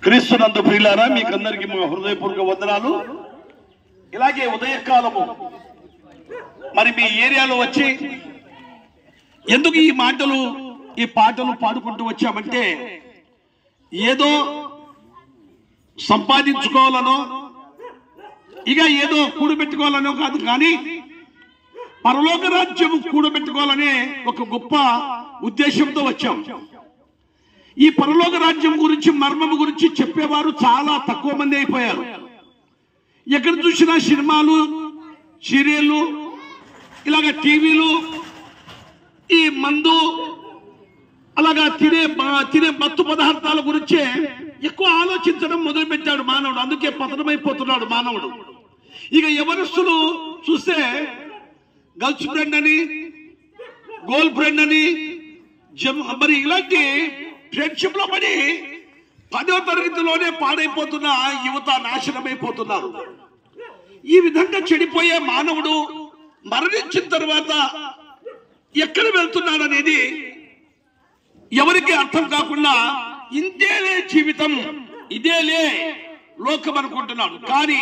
క్రీస్తునందు ప్రియులారా, మీకందరికీ మా హృదయపూర్వక వందనాలు. ఇలాగే ఉదయకాలము మరి మీ ఏరియాలో వచ్చి ఎందుకు ఈ పాటలు పాడుకుంటూ వచ్చామంటే, ఏదో సంపాదించుకోవాలనో ఇక ఏదో కూడబెట్టుకోవాలనో కాదు, కానీ పరలోక రాజ్యం కూడబెట్టుకోవాలనే ఒక గొప్ప ఉద్దేశంతో వచ్చాం. ఈ పరలోక రాజ్యం గురించి, మర్మము గురించి చెప్పేవారు చాలా తక్కువ మంది అయిపోయారు. ఎక్కడ చూసినా సినిమాలు, సీరియళ్ళు, ఇలాగ టీవీలు, ఈ మందు, అలాగా తినే మత్తు పదార్థాల గురించే ఎక్కువ ఆలోచించడం మొదలుపెట్టాడు మానవుడు. అందుకే పతనమైపోతున్నాడు మానవుడు. ఇక యవనస్తులు చూస్తే గర్ల్స్ ఫ్రెండ్ అని, గర్ల్ ఫ్రెండ్ అని, మరి ఇలాంటి ఫ్రెండ్షిప్ లో పడి 10వ తరగతిలోనే పాడైపోతున్న యువత నాశనమైపోతున్నారు. ఈ విధంగా చెడిపోయే మానవుడు మరణించిన తర్వాత ఎక్కడ వెళ్తున్నాడనేది ఎవరికి అర్థం కాకుండా ఇంతేలే జీవితం, ఇదేలే లోకం అనుకుంటున్నాడు. కానీ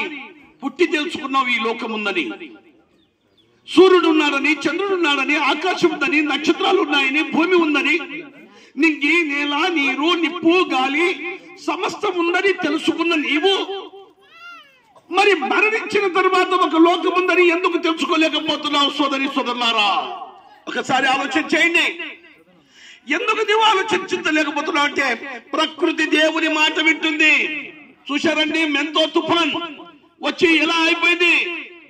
పుట్టి తెలుసుకున్నావు ఈ లోకం ఉందని, సూర్యుడు ఉన్నాడని, చంద్రుడు ఉన్నాడని, ఆకాశం ఉందని, నక్షత్రాలు ఉన్నాయని, భూమి ఉందని, నింగి, నేల, నీరు, నిప్పు, గాలి సమస్తం ఉందని తెలుసుకున్న నీవు మరి మరణించిన తర్వాత ఒక లోకం ఉందని ఎందుకు తెలుసుకోలేకపోతున్నావు? సోదరి సోదరులారా, ఒకసారి ఆలోచన చేయండి. ఎందుకు నీవు ఆలోచించలేకపోతున్నావు అంటే, ప్రకృతి దేవుని మాట వింటుంది. చూశారండి, మెంతో తుఫాన్ వచ్చి ఎలా అయిపోయింది,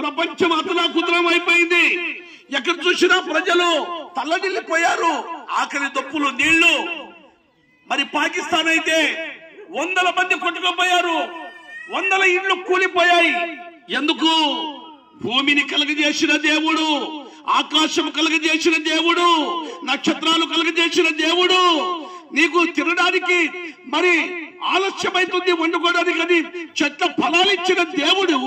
ప్రపంచం అతలాకుతలం అయిపోయింది. ఎక్కడ చూసినా ప్రజలు తల్లడిల్లిపోయారు, ఆఖరి దప్పులు నీళ్లు. మరి పాకిస్తాన్ అయితే 100 మంది కొట్టుకుపోయారు, 100 ఇండ్లు కూలిపోయాయి. ఎందుకు? భూమిని కలుగజేసిన దేవుడు, ఆకాశం కలుగజేసిన దేవుడు, నక్షత్రాలు కలుగజేసిన దేవుడు నీకు తినడానికి మరి ఆలస్యమైతుంది, వండుకోవడానికి అది చెట్ల ఫలాలు ఇచ్చిన దేవుడు.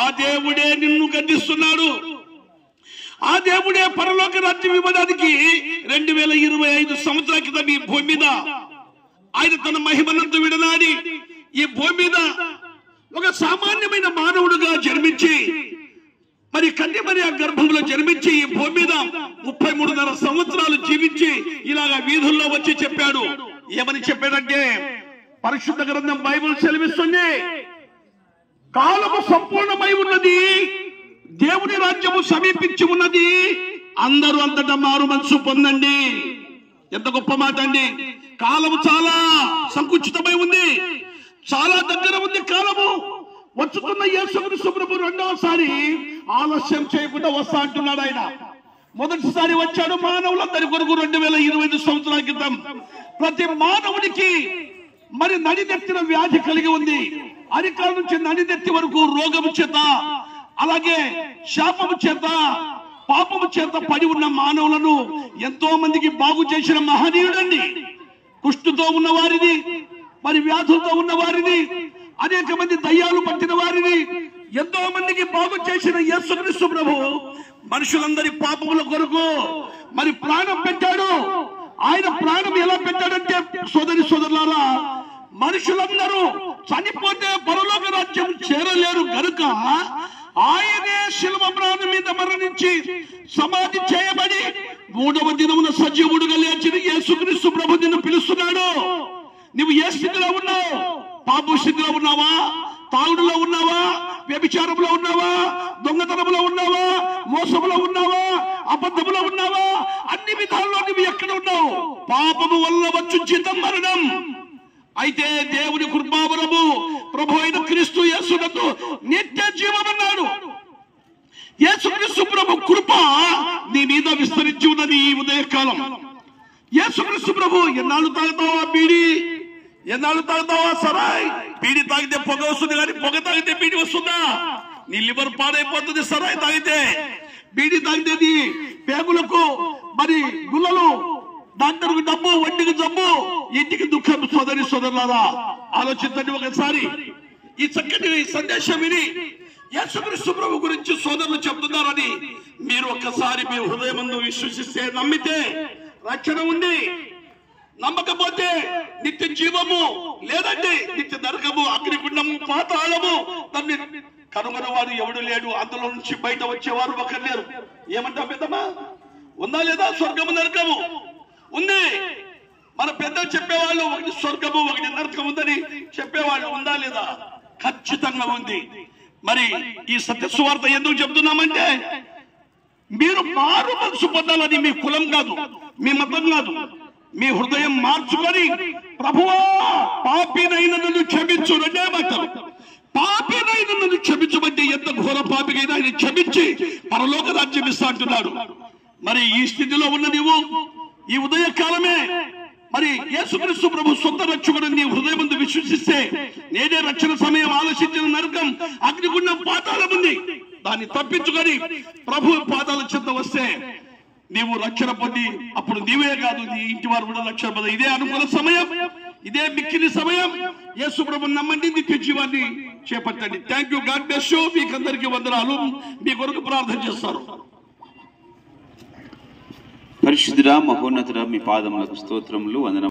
ఆ దేవుడే నిన్ను గద్దిస్తున్నాడు. ఆ దేవుడే పరలోక రాజ్యం ఇవ్వడానికి 2025 సంవత్సరాల క్రితం ఈ భూమి మీద ఆయన తన మహిమనంతా విడనాడి ఈ భూమి మీద ఒక సామాన్యమైన మానవుడుగా జన్మించి, మరి కన్యమరి ఆ గర్భంలో జన్మించి ఈ భూమి మీద 33.5 సంవత్సరాలు జీవించి ఇలాగ వీధుల్లో వచ్చి చెప్పాడు. ఏమని చెప్పాడంటే, పరిశుద్ధ గ్రంథం బైబిల్ సెలవిస్తుంది, కాలము సంపూర్ణమై ఉన్నది, దేవుని రాజ్యము సమీపించి ఉన్నది, అందరూ అంతటా మారు మనసు పొందండి. ఎంత గొప్ప మాట అండి. కాలము చాలా సంకుచితమై ఉంది, చాలా దగ్గర ఉంది కాలము. వచ్చుతున్న యేసుక్రీస్తు ప్రభు రెండవసారి ఆలస్యం చేయకుండా వస్తా అంటున్నాడు. ఆయన మొదటిసారి వచ్చాడు మానవులందరి కొరకు 2025 సంవత్సరాల క్రితం. ప్రతి మానవుడికి మరి నడినెత్తిన వ్యాధి కలిగి ఉంది. అరికాల నుంచి నడినెత్తి వరకు రోగము చేత, అలాగే శాపము చేత, పాపము చేత పడి ఉన్న మానవులను ఎంతో మందికి బాగు చేసిన మహనీయుడండి. కుష్టుతో ఉన్న వారిని, మరి వ్యాధులతో ఉన్న వారిని, అనేక మంది దయ్యాలు పట్టిన వారిని ఎంతో మందికి బాగు చేసిన యేసుక్రీస్తు ప్రభు మనుషులందరి పాపముల కొరకు మరి ప్రాణం పెట్టాడు. ఆయన ప్రాణం ఎలా పెట్టాడంటే, సోదరి సోదరులారా, మనుషులందరూ చనిపోతే పరలోక రాజ్యం చేరలేరు గనుక ఆయనే శిలువ ప్రాణం మీద మరణించి సమాధి చేయబడి 3వ దినమున సజీవుడుగా లేచిన యేసుక్రీస్తు ప్రభు నిన్ను పిలుస్తున్నాడు. నువ్వు ఏ స్థితిలో ఉన్నావు? పాప స్థితిలో ఉన్నావా? తాగుడులో ఉన్నావా? వ్యభిచారంలో ఉన్నావా? దొంగతనంలో ఉన్నావా? మోసంలో ఉన్నావా? అబద్ధంలో ఉన్నావా? అన్ని విధాల్లో నువ్వు ఎక్కడ ఉన్నావు? పాపము వల్ల వచ్చు జీతం మరణం. అయితే దేవుని కృపావరము ప్రభు అయిన క్రీస్తు యేసునందు నిత్య జీవమన్నాడు. యేసుక్రీస్తు ప్రభు కృప నీ మీద విస్తరించి ఉన్నది ఈ ఉదయకాలం. యేసుక్రీస్తు ప్రభు, ఎన్నాళ్ళు తాగుతావా బీడి, ఎన్నాళ్ళు తాగుతావా సరాయ్? బీడి తాగితే పొగ వస్తుంది, కానీ పొగ తాగితే బీడి వస్తుందా? నీ లివర్ పాడైపోతుంది సరాయ్ తాగితే. బీడి తాగితే పేగులకు మరి గుల్లలు, డాక్టర్కు డబ్బు, వంటికి జబ్బు, ఇంటికి దుఃఖం. సోదరి సోదరులారా, ఆలోచించండి ఒకసారి. ఈ చక్కటి సందేశం విని యేసుక్రీస్తు ప్రభు గురించి సోదరులు చెప్తున్నారని మీరు ఒక్కసారి మీ హృదయమందు విశ్వసిస్తే, నమ్మితే రక్షణ ఉంది. నమ్మకపోతే నిత్య జీవము లేదండి, నిత్య నరకము, అగ్నిగుండము, పాతాళము దాన్ని కనుగొనవాడు ఎవడు లేడు. అందులో నుంచి బయట వచ్చేవారు ఒకరు లేరు. ఏమంటా పెద్దమ్మా? ఉందా లేదా? స్వర్గము నరకము ఉంది. మన పెద్దలు చెప్పేవాళ్ళు ఒకటి స్వర్గము ఒకటి నరకం ఉందని చెప్పేవాళ్ళు. ఉందా లేదా? ఖచ్చితంగా ఉంది. మరి ఈ సత్య సువార్త ఎందుకు చెప్తున్నామంటే మీరు మారు మనసు పొందాలని. మీ కులం కాదు, మీ మతం కాదు, మీ హృదయం మార్చుకొని ప్రభువా పాపినైన నన్ను క్షమించు. రెండే మాటలు. పాపినైన నన్ను క్షమించమంటే ఎంత ఘోర పాపికైనా ఆయన క్షమించి పరలోక రాజ్యం ఇస్తా అంటున్నాడు. మరి ఈ స్థితిలో ఉన్న నీవు ఈ ఉదయకాలమే మరి యేసుక్రీస్తు ప్రభు సొంత రక్షకుడు నీ హృదయం ముందు విశ్వసిస్తే నేనే రక్షణ సమయం ఆలోచించిన నరకం, అగ్నిగుండం, పాతాళం ఉంది. దాన్ని తప్పించుకొని ప్రభు పాదాల చెంత వస్తే నీవు రక్షణ పొంది అప్పుడు నీవే కాదు నీ ఇంటి వారు కూడా రక్షణ పొంది. ఇదే అనుకూల సమయం, ఇదే మిక్కిలి సమయం. యేసు ప్రభు నమ్మండి, నిత్య జీవాన్ని చేపట్టండి. Thank you. God bless you. మీకందరికీ వందనాలు. మీ కొరకు ప్రార్థన చేస్తారు. పరిశుద్ధుడా, మహోన్నతుడా, మీ పాదములకు స్తోత్రములు, వందనములు.